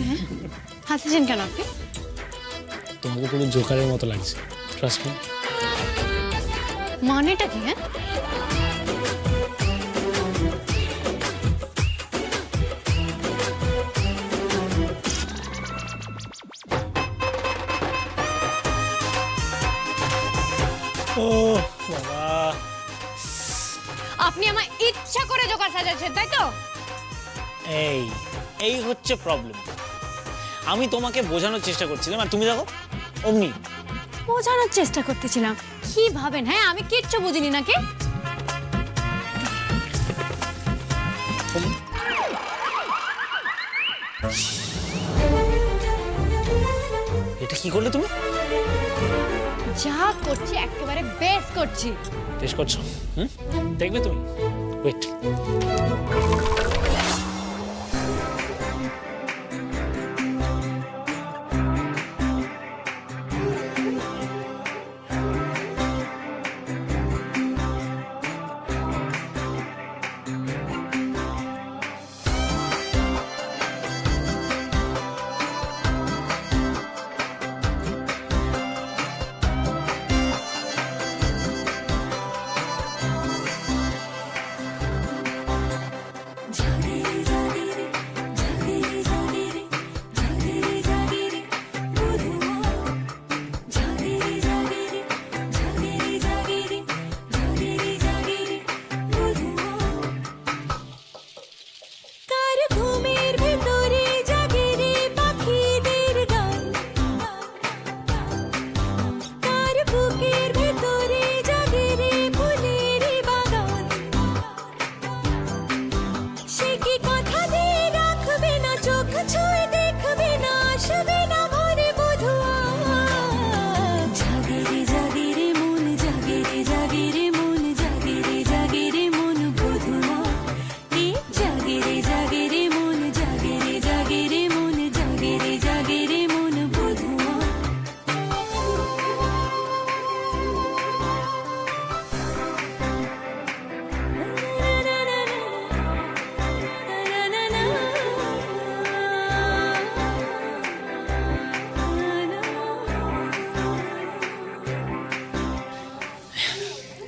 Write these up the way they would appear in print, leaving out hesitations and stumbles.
হ্যাঁ হাসছেন কেন আপনি? তোমাকে পুরো জোকারের মতো লাগছে, ট্রাস্ট মি। মানেটা কি? হ্যাঁ ও বাবা, আপনি আমার ইচ্ছা করে জোকার সাজাচ্ছেন তাই তো? এই এই হচ্ছে প্রবলেম। আমি তোমাকে বোঝানোর চেষ্টা করছিলাম আর তুমি দেখো অমনি। বোঝানোর চেষ্টা করতেছিলাম কি ভাবেন? হ্যাঁ আমি কিচ্ছু বুঝিনি নাকি? এটা কি করলে তুমি? যা করছি একেবারে বেশ করছি। টেস্ট করছো? দেখবে তুমি, ওয়েট।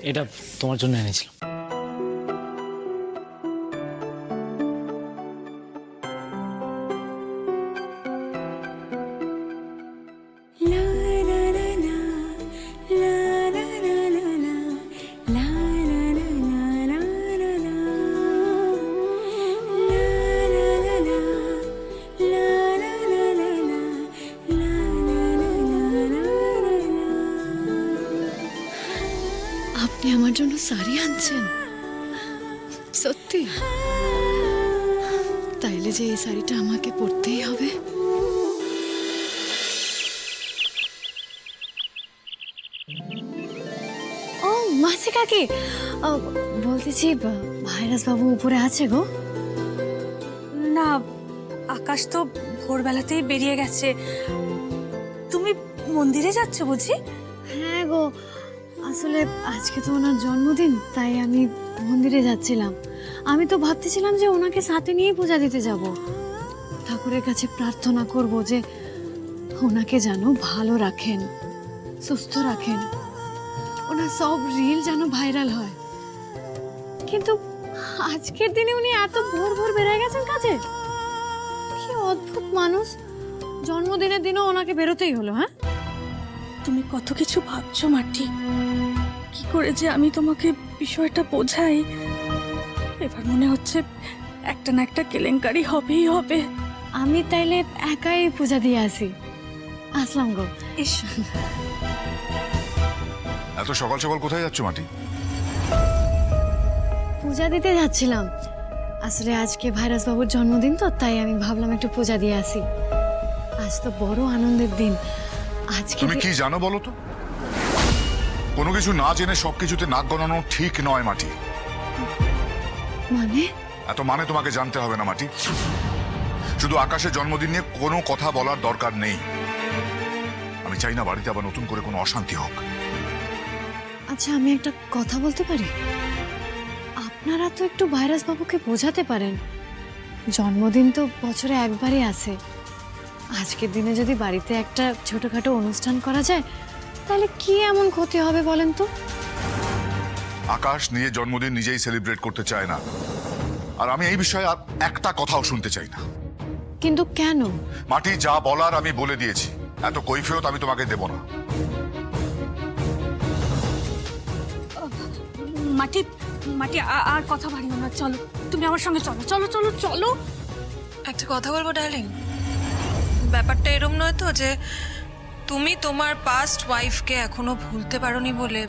এটা তোমার জন্য এনেছিলাম। আপনি আমার জন্য শাড়ি আনছেন? সত্যি? তাইলে যে এই শাড়িটা আমাকে পরতেই হবে। ও মাসি কাকি, বলতেছি ভাইরাস বাবু উপরে আছে গো? না, আকাশ তো ভোরবেলাতেই বেরিয়ে গেছে। তুমি মন্দিরে যাচ্ছ বুঝি? হ্যাঁ গো, আসলে আজকে তো ওনার জন্মদিন, তাই আমি মন্দিরে যাচ্ছিলাম। আমি তো ভাবতেছিলাম যে ওনাকে সাথে নিয়ে পূজা দিতে যাব। ঠাকুরের কাছে প্রার্থনা করব যে ওনাকে যেন ভালো রাখেন, সুস্থ রাখেন, ওনার সব রিল যেন ভাইরাল হয়। কিন্তু আজকের দিনে উনি এত ভোর ভোর বেরিয়ে গেছেন কাজে। কি অদ্ভুত মানুষ, জন্মদিনের দিনও ওনাকে বেরোতেই হলো। হ্যাঁ, তুমি কত কিছু ভাবছো মাটি। কি করে যে আমি তোমাকে বিষয়টা বোঝাই। এবার মনে হচ্ছে একটা না একটা কেলেঙ্কারি হবেই হবে। আমি তাইলে একাই পূজা দিয়ে আসি। আসলাম গো। এসো। এত সকাল সকাল কোথায় যাচ্ছ মাটি? পূজা দিতে যাচ্ছিলাম। আসলে আজকে ভাইরাস বাবুর জন্মদিন তো, তাই আমি ভাবলাম একটু পূজা দিয়ে আসি। আজ তো বড় আনন্দের দিন। আজকে তুমি কি জানো বলো তো? কোনো কিছু না জেনে সবকিছুতে নাক গলানো ঠিক নয় মাটি। মানে? এত মানে তোমাকে জানতে হবে না মাটি। শুধু আকাশের জন্মদিন নিয়ে কোনো কথা বলার দরকার নেই। আমি চাই না বাড়িতে আবার নতুন করে কোনো অশান্তি হোক। আচ্ছা, আমি একটা কথা বলতে পারি? আপনারা তো একটু ভাইরাস বাবুকে বোঝাতে পারেন, জন্মদিন তো বছরে একবারই আসে। আজকের দিনে যদি বাড়িতে একটা ছোটখাটো অনুষ্ঠান করা যায় তাহলে কি এমন ক্ষতি হবে বলেন তো? আকাশ নিজের জন্মদিন নিজেই সেলিব্রেট করতে চায় না, আর আমি এই বিষয়ে আর একটা কথাও শুনতে চাই না। কিন্তু কেন? মাটি, যা বলার আমি বলে দিয়েছি, এত কৈফিয়ত আমি তোমাকে দেব না। মাটি মাটি আর কথা বাড়িও না, চলো তুমি আমার সঙ্গে চলো, চলো চলো চলো। একটা কথা বলবো ডার্লিং, ব্যাপারটা এরম নয় তো যে তুমি তোমার পাস্ট ওয়াইফকে এখনো ভুলতে পারোনি বলে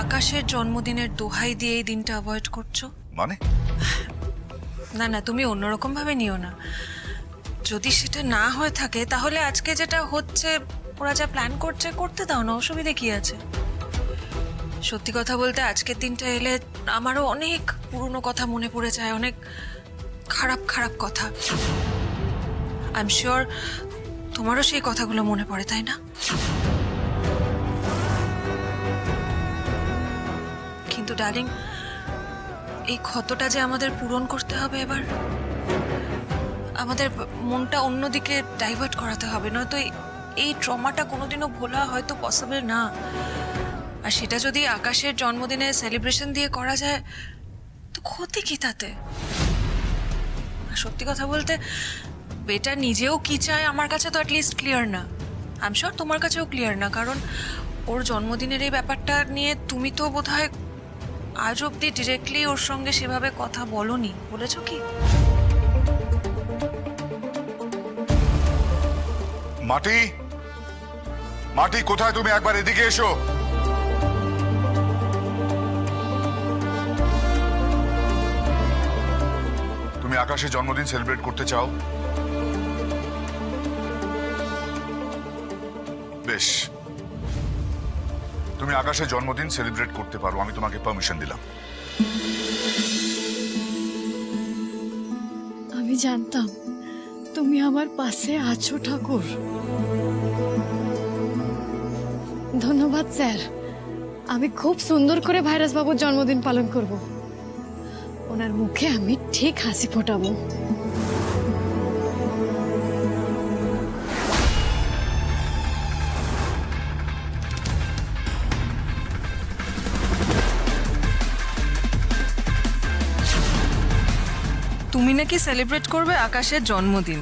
আকাশের জন্মদিনের দোহাই দিয়ে এই দিনটা অ্যাভয়েড করছো। মানে? না না, তুমি অন্যরকম ভাবে নিও না। যদি সেটা না হয়ে থাকে তাহলে আজকে যেটা হচ্ছে, ওরা যা প্ল্যান করছে করতে দাও না, অসুবিধে কি আছে? সত্যি কথা বলতে আজকের দিনটা এলে আমারও অনেক পুরনো কথা মনে পড়ে যায়, অনেক খারাপ খারাপ কথা। আই এম শিওর তোমারও সেই কথাগুলো মনে পড়ে, তাই না? কিন্তু ডার্লিং, এই ক্ষতটা যে আমাদের পূরণ করতে হবে এবার, আমাদের মনটা অন্যদিকে ডাইভার্ট করাতে হবে, নয়তো এই ট্রমাটা কোনোদিনও ভোলা হয়তো পসিবল না। আর সেটা যদি আকাশের জন্মদিনে সেলিব্রেশন দিয়ে করা যায় তো ক্ষতি কি তাতে? আর সত্যি কথা বলতে বেটা নিজেও কি চায় আমার কাছে তো অ্যাটলিস্ট ক্লিয়ার না। আই এম শিওর তোমার কাছেও ক্লিয়ার না, কারণ ওর জন্মদিনের এই ব্যাপারটা নিয়ে তুমি তো বোধহয় আজ অব্দি ডিরেক্টলি ওর সঙ্গে সেভাবে কথা বলোনি, বলেছো কি? মাটি, মাটি কোথায় তুমি? একবার এদিকে এসো। তুমি আকাশের জন্মদিন সেলিব্রেট করতে চাও? বেশ, তুমি আকাশের জন্মদিন সেলিব্রেট করতে পারো, আমি তোমাকে পারমিশন দিলাম। আমি জানতাম তুমি আমার পাশে আছো ঠাকুর। ধন্যবাদ স্যার, আমি খুব সুন্দর করে ভাইরাস বাবুর জন্মদিন পালন করব। ওনার মুখে আমি ঠিক হাসি ফোটাবো। তুমি নাকি সেলিব্রেট করবে আকাশের জন্মদিন?